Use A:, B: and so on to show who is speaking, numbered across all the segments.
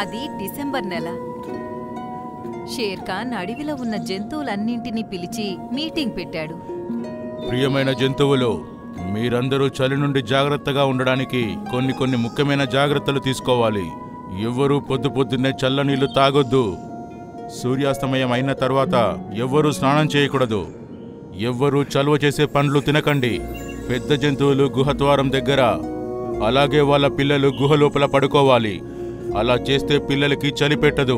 A: అది డిసెంబర్ నెల. షేర్ఖాన్ అడవిలో ఉన్న జంతువులన్నింటినీ పిలిచి మీటింగ్ పెట్టాడు.
B: ప్రియమైన జంతువులు, మీరందరూ చలి నుండి జాగ్రత్తగా ఉండడానికి కొన్ని ముఖ్యమైన జాగ్రత్తలు తీసుకోవాలి. ఎవ్వరూ పొద్దున్నే చల్లనీళ్లు తాగొద్దు. సూర్యాస్తమయం అయిన తర్వాత ఎవ్వరూ స్నానం చేయకూడదు. ఎవ్వరూ చలువ చేసే పండ్లు తినకండి. పెద్ద జంతువులు గుహద్వారం దగ్గర, అలాగే వాళ్ళ పిల్లలు గుహ లోపల పడుకోవాలి. అలా చేస్తే పిల్లలకి చలి పెట్టదు.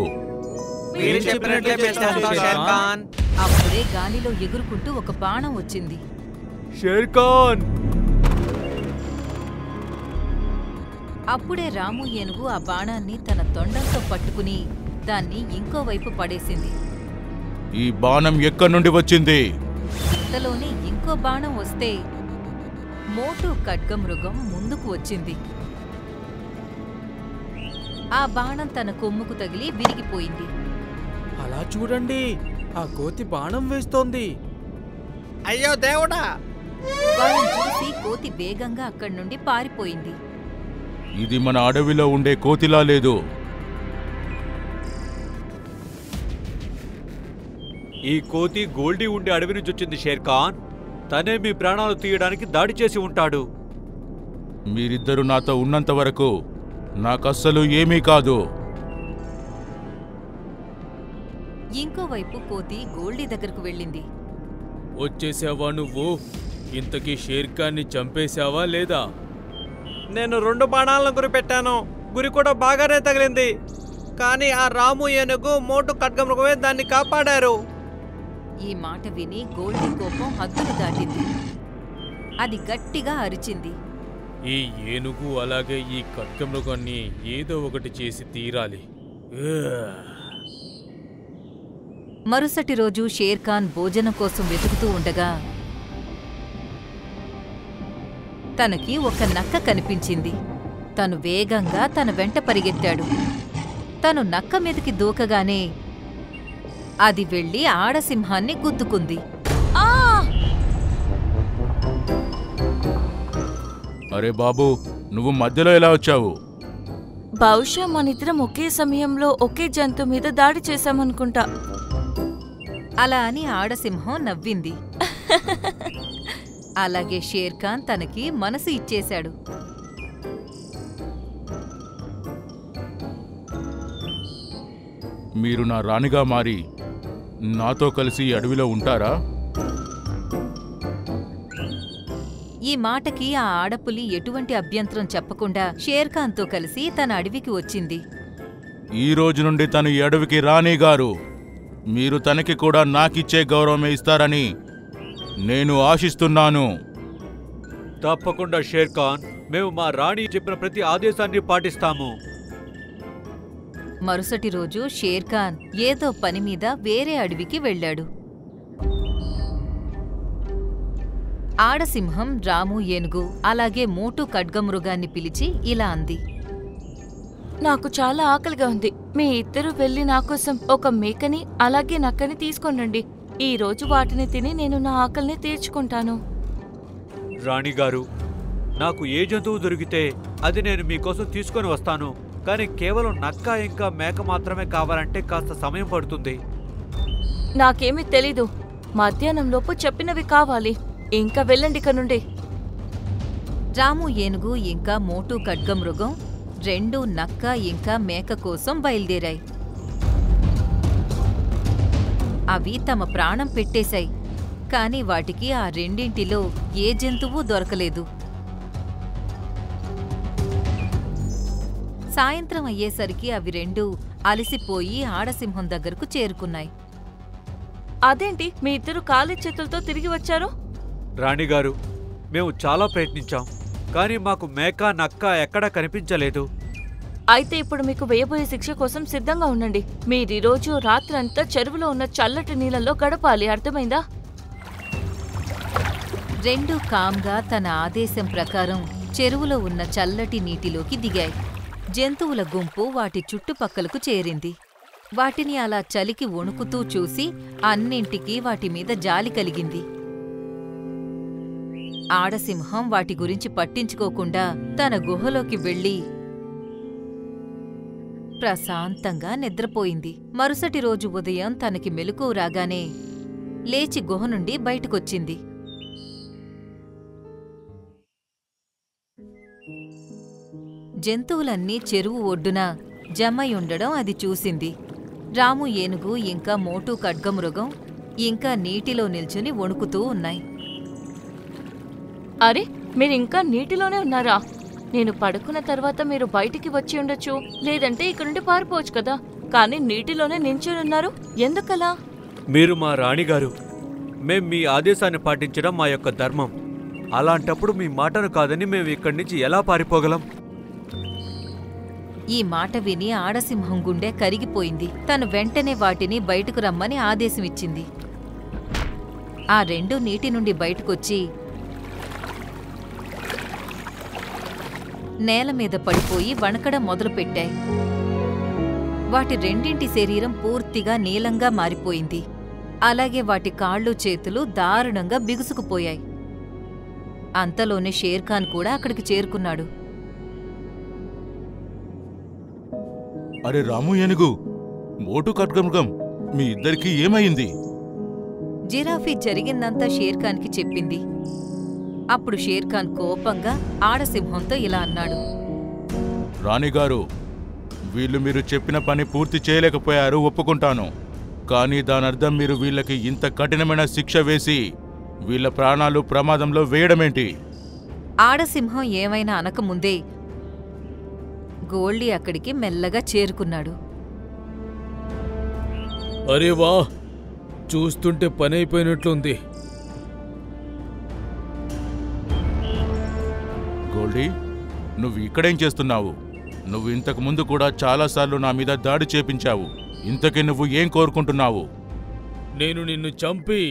A: అప్పుడే గాలిలో ఎగురుకుంటూ ఒక బాణం వచ్చింది.
C: షేర్ఖాన్!
A: అప్పుడే రాము ఏనుగు ఆ బాణాన్ని తన తొండంతో పట్టుకుని దాన్ని ఇంకోవైపు పడేసింది.
B: ఈ బాణం ఎక్కడి నుండి వచ్చింది?
A: ఇంతలోనే ఇంకో బాణం వస్తే మోటు ఖడ్గమృగం ముందుకు వచ్చింది. ఆ బాణం తన కొమ్ముకు తగిలి విరిగిపోయింది.
C: అలా చూడండి, ఆ కోతి బాణం వేస్తోంది.
D: అయ్యో దేవుడా!
A: వాళ్ళని చూసి కోతి వేగంగా అక్కడి నుండి పారిపోయింది.
B: ఇది మన అడవిలో ఉండే కోతిలా లేదు.
C: ఈ కోతి గోల్డీ ఉండే అడవి నుంచి వచ్చింది షేర్ఖాన్. తనే మీ ప్రాణాలు తీయడానికి దాడి చేసి ఉంటాడు.
B: మీరిద్దరూ నాతో ఉన్నంత వరకు నాకస్సలు ఏమీ కాదు.
A: ఇంకోవైపు కోతి గోల్డీ దగ్గరకు వెళ్ళింది.
E: వచ్చేసావా నువ్వు? ఇంతకీ షేర్ఖాన్ని చంపేశావా లేదా?
D: నేను 2 బాణాలను గురిపెట్టాను. గురి కూడా బాగానే తగిలింది. కానీ ఆ రాము ఏనుగు మోటు ఖడ్గమృగమే దాన్ని కాపాడారు.
A: ఈ మాట విని గోల్డీ కోపం హద్దులు దాటింది. అది గట్టిగా అరిచింది.
E: ఈ ఏనుగు అలాగే ఈ ఖడ్గమృగాన్ని ఏదో ఒకటి చేసి తీరాలి.
A: మరుసటి రోజు షేర్ఖాన్ భోజనం కోసం వెతుకుతూ ఉండగా తనకి ఒక నక్క కనిపించింది. తను వేగంగా తన వెంట పరిగెత్తాడు. తను నక్క మీదకి దూకగానే అది వెళ్లి ఆడసింహాన్ని గుద్దుకుంది.
B: అరే బాబూ, నువ్వు మధ్యలో ఎలా వచ్చావు?
F: బహుశా మనిద్దరం ఒకే సమయంలో ఒకే జంతువు మీద దాడి చేశామనుకుంటా.
A: అలా అని ఆడసింహం నవ్వింది. అలాగే షేర్ఖాన్ తనకి మనసు ఇచ్చేశాడు.
B: మీరు నా రాణిగా మారి నాతో కలిసి అడవిలో ఉంటారా?
A: ఈ మాటకి ఆ ఆడపులి ఎటువంటి అభ్యంతరం చెప్పకుండా షేర్ఖాన్తో కలిసి తన అడవికి వచ్చింది.
B: ఈ రోజు నుండి తను ఈ అడవికి రాణిగారు. మీరు తనకి కూడా నాకిచ్చే గౌరవమే ఇస్తారని నేను ఆశిస్తున్నాను.
C: తప్పకుండా షేర్ఖాన్, మేము మా రాణి చెప్పిన ప్రతి ఆదేశాన్ని పాటిస్తాము.
A: మరుసటి రోజు షేర్ఖాన్ ఏదో పని మీద వేరే అడవికి వెళ్ళాడు. ఆడసింహం రాము ఏనుగు అలాగే మోటు ఖడ్గమృగాన్ని పిలిచి ఇలా అంది.
F: నాకు చాలా ఆకలిగా ఉంది. మీ ఇద్దరు వెళ్ళి నాకోసం ఒక మేకని అలాగే నక్కని తీసుకొనండి. ఈ రోజు వాటిని తిని నేను నా ఆకలిని తీర్చుకుంటాను.
C: రాణిగారు, నాకు ఏ జంతువు దొరికితే అది నేను మీకోసం తీసుకొని వస్తాను. కానీ కేవలం నక్క ఇంకా మేక మాత్రమే కావాలంటే కాస్త సమయం పడుతుంది.
F: నాకేమీ తెలీదు. మధ్యాహ్నంలోపు చెప్పినవి కావాలి. ఇంకా వెళ్ళండి ఇక నుండి.
A: రాము ఏనుగు ఇంకా మోటు ఖడ్గమృగం 2 నక్క ఇంకా మేక కోసం బయలుదేరాయి. అవి తమ ప్రాణం పెట్టేశాయి. కాని వాటికి ఆ రెండింటిలో ఏ జంతువు దొరకలేదు. సాయంత్రం అయ్యేసరికి అవి 2 అలసిపోయి ఆడసింహం దగ్గరకు చేరుకున్నాయి.
F: అదేంటి మీ ఇద్దరు ఖాళీ చేతులతో తిరిగి వచ్చారు?
C: రాణిగారు, మేము చాలా ప్రయత్నించాం, కానీ మాకు మేక నక్క ఎక్కడా కనిపించలేదు.
F: అయితే ఇప్పుడు మీకు వేయబోయే శిక్ష కోసం సిద్ధంగా ఉండండి. మీరీరోజు రాత్రంతా చెరువులో ఉన్న చల్లటి నీళ్ళల్లో గడపాలి, అర్థమైందా?
A: 2 కామ్గా తన ఆదేశం ప్రకారం చెరువులో ఉన్న చల్లటి నీటిలోకి దిగాయి. జంతువుల గుంపు వాటి చుట్టుపక్కలకు చేరింది. వాటిని అలా చలికి వణుకుతూ చూసి అన్నింటికీ వాటి మీద జాలి కలిగింది. ఆడసింహం వాటి గురించి పట్టించుకోకుండా తన గుహలోకి వెళ్ళి ప్రశాంతంగా నిద్రపోయింది. మరుసటి రోజు ఉదయం తనకి మెలకువ రాగానే లేచి గుహ నుండి బయటకొచ్చింది. జంతువులన్నీ చెరువు ఒడ్డున జమయుండడం అది చూసింది. రాము ఏనుగు ఇంకా మోటు ఖడ్గమృగం ఇంకా నీటిలో నిల్చుని వణుకుతూ ఉన్నాయి.
F: అరే, మీరింకా నీటిలోనే ఉన్నారా? నేను పడుకున్న తర్వాత మీరు బయటికి వచ్చి ఉండొచ్చు, లేదంటే ఇక్కడ నుండి పారిపోవచ్చు కదా. కానీ నీటిలోనే నించుని ఉన్నారు, ఎందుకలా?
C: మీరు మా రాణిగారు. మేం మీ ఆదేశాన్ని పాటించడం మా యొక్క ధర్మం. అలాంటప్పుడు మీ మాటను కాదని మేము ఇక్కడి నుంచి ఎలా పారిపోగలం?
A: ఈ మాట విని ఆడసింహం గుండె కరిగిపోయింది. తను వెంటనే వాటిని బయటకు రమ్మని ఆదేశమిచ్చింది. ఆ రెండు నీటి నుండి బయటకొచ్చి నేలమీద పడిపోయి వణకడం మొదలుపెట్టాయి. వాటి రెండింటి శరీరం పూర్తిగా నీలంగా మారిపోయింది. అలాగే వాటి కాళ్ళు చేతులు దారుణంగా బిగుసుకుపోయాయి. అంతలోనే షేర్ఖాన్ కూడా అక్కడికి చేరుకున్నాడు.
B: అరే రాము ఏనుగు, మోటు ఖడ్గమృగం, మీ ఇద్దరికీ ఏమైంది?
A: జిరాఫీ జరిగిందంతా షేర్ఖాన్కి చెప్పింది. అప్పుడు షేర్ఖాన్ కోపంగా ఆడసింహంతో ఇలా అన్నాడు.
B: రాణిగారు, వీళ్ళు మీరు చెప్పిన పని పూర్తి చేయలేకపోయారు, ఒప్పుకుంటాను. కానీ దానర్థం మీరు వీళ్ళకి ఇంత కఠినమైన శిక్ష వేసి వీళ్ళ ప్రాణాలు ప్రమాదంలో వేయడమేంటి?
A: ఆడసింహం ఏమైనా అనకముందే గోల్డీ అక్కడికి మెల్లగా చేరుకున్నాడు.
E: అరే వా, చూస్తుంటే పని అయిపోయినట్లుంది.
B: గోల్డీ, నువ్వు ఇక్కడేం చేస్తున్నావు? నువ్వు ఇంతకు ముందు కూడా చాలాసార్లు నా మీద దాడి చేపించావు. ఇంతకీ నువ్వు ఏం కోరుకుంటున్నావు?
E: నేను నిన్ను చంపి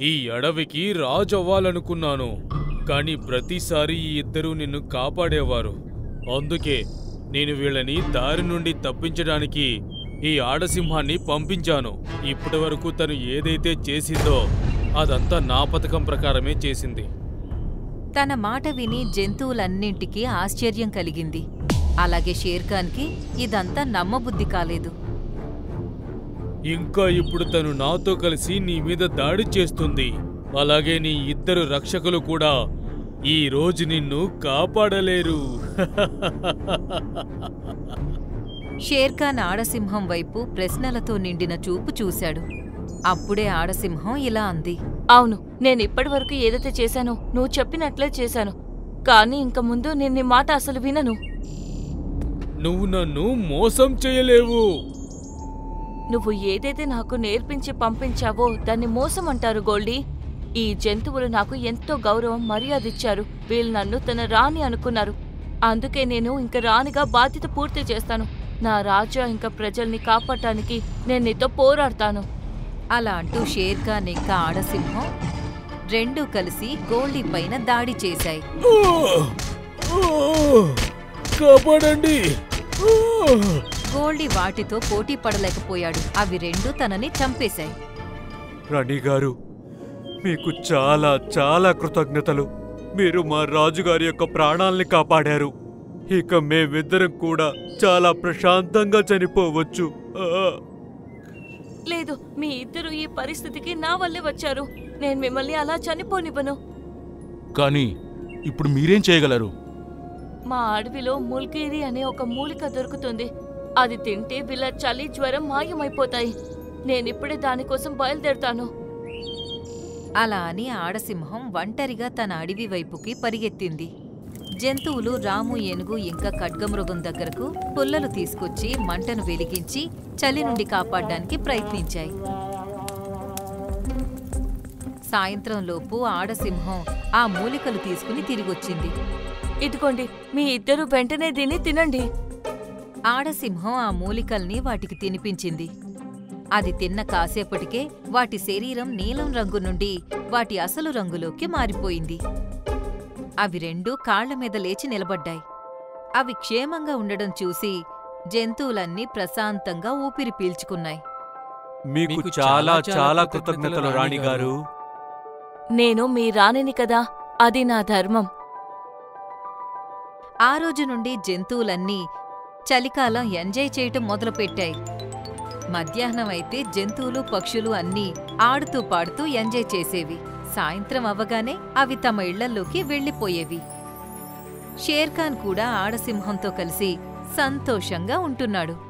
E: ఈ అడవికి రాజు అవ్వాలనుకున్నాను. కానీ ప్రతిసారి ఈ ఇద్దరూ నిన్ను కాపాడేవారు. అందుకే నేను వీళ్ళని దారి నుండి తప్పించడానికి ఈ ఆడసింహాన్ని పంపించాను. ఇప్పటి వరకు తను ఏదైతే చేసిందో అదంతా నా పథకం ప్రకారమే చేసింది.
A: తన మాట విని జంతువులన్నింటికీ ఆశ్చర్యం కలిగింది. అలాగే షేర్ఖాన్కి ఇదంతా నమ్మబుద్ధి కాలేదు.
E: ఇంకా ఇప్పుడు తను నాతో కలిసి నీ మీద దాడి చేస్తుంది. అలాగే నీ ఇద్దరు రక్షకులు కూడా ఈ రోజు నిన్ను కాపాడలేరు.
A: షేర్ఖాన్ ఆడసింహం వైపు ప్రశ్నలతో నిండిన చూపు చూశాడు. అప్పుడే ఆడసింహం ఇలా అంది.
F: అవును, నేను ఇప్పటివరకు ఏదైతే చేశానో నువ్వు చెప్పినట్లే చేశాను. కానీ ఇంక ముందు నేను నీ మాట అసలు వినను.
E: నువ్వు నన్ను మోసం చేయలేవు.
F: నువ్వు ఏదైతే నాకు నేర్పించి పంపించావో దాన్ని మోసం అంటారు గోల్డీ. ఈ జంతువులు నాకు ఎంతో గౌరవం మర్యాద ఇచ్చారు. వీళ్ళు నన్ను తన రాణి అనుకున్నారు. అందుకే నేను ఇంక రాణిగా బాధ్యత పూర్తి చేస్తాను. నా రాజా ఇంకా ప్రజల్ని కాపాడటానికి నేను నీతో పోరాడతాను.
A: అలా అంటూ షేర్ఖాన్ ఇంకా ఆడసింహం రెండూ కలిసి గోల్డీ పైన దాడి చేశాయి.
E: కాపాడండి.
A: గోల్డీ వాటితో పోటీ పడలేకపోయాడు. అవి రెండూ తనని చంపేశాయి.
C: రాణిగారు, మీకు చాలా చాలా కృతజ్ఞతలు. మీరు మా రాజుగారి యొక్క ప్రాణాల్ని కాపాడారు. ఇక మేమిద్దరం కూడా చాలా ప్రశాంతంగా చనిపోవచ్చు.
F: లేదు, మీ ఇద్దరు ఈ పరిస్థితికి నా వల్లే వచ్చారు. నేను మిమ్మల్ని అలా చనిపోనివ్వను.
B: కానీ ఇప్పుడు మీరేం చేయగలరు?
F: మా అడవిలో ముల్కీరి అనే ఒక మూలిక దొరుకుతుంది. అది తింటే వీళ్ళ చలి జ్వరం మాయమైపోతాయి. నేనిప్పుడే దానికోసం బయలుదేరుతాను.
A: అలా అని ఆడసింహం ఒంటరిగా తన అడవి వైపుకి పరిగెత్తింది. జంతువులు రాము ఏనుగు ఇంకా ఖడ్గమృగం దగ్గరకు పుల్లలు తీసుకొచ్చి మంటను వెలిగించి చలి నుండి కాపాడడానికి ప్రయత్నించాయి. సాయంత్రంలోపు ఆడసింహం ఆ మూలికలు తీసుకుని తిరిగొచ్చింది.
F: ఇదిగోండి, మీ ఇద్దరు వెంటనే దీన్ని తినండి.
A: ఆడసింహం ఆ మూలికల్ని వాటికి తినిపించింది. అది తిన్న కాసేపటికే వాటి శరీరం నీలం రంగు నుండి వాటి అసలు రంగులోకి మారిపోయింది. అవి రెండూ కాళ్ల మీద లేచి నిలబడ్డాయి. అవి క్షేమంగా ఉండడం చూసి జంతువులన్నీ ప్రశాంతంగా ఊపిరి పీల్చుకున్నాయి.
C: మీకు చాలా చాలా కృతజ్ఞతలు రాణిగారు.
F: నేను మీ రాణిని కదా, అది నా ధర్మం.
A: ఆ రోజు నుండి జంతువులన్నీ చలికాలం ఎంజాయ్ చేయటం మొదలుపెట్టాయి. మధ్యాహ్నం అయితే జంతువులు పక్షులు అన్నీ ఆడుతూ పాడుతూ ఎంజాయ్ చేసేవి. సాయంత్రం అవ్వగానే అవి తమ ఇళ్లల్లోకి వెళ్ళిపోయేవి. షేర్ఖాన్ కూడా ఆడసింహంతో కలిసి సంతోషంగా ఉంటున్నాడు.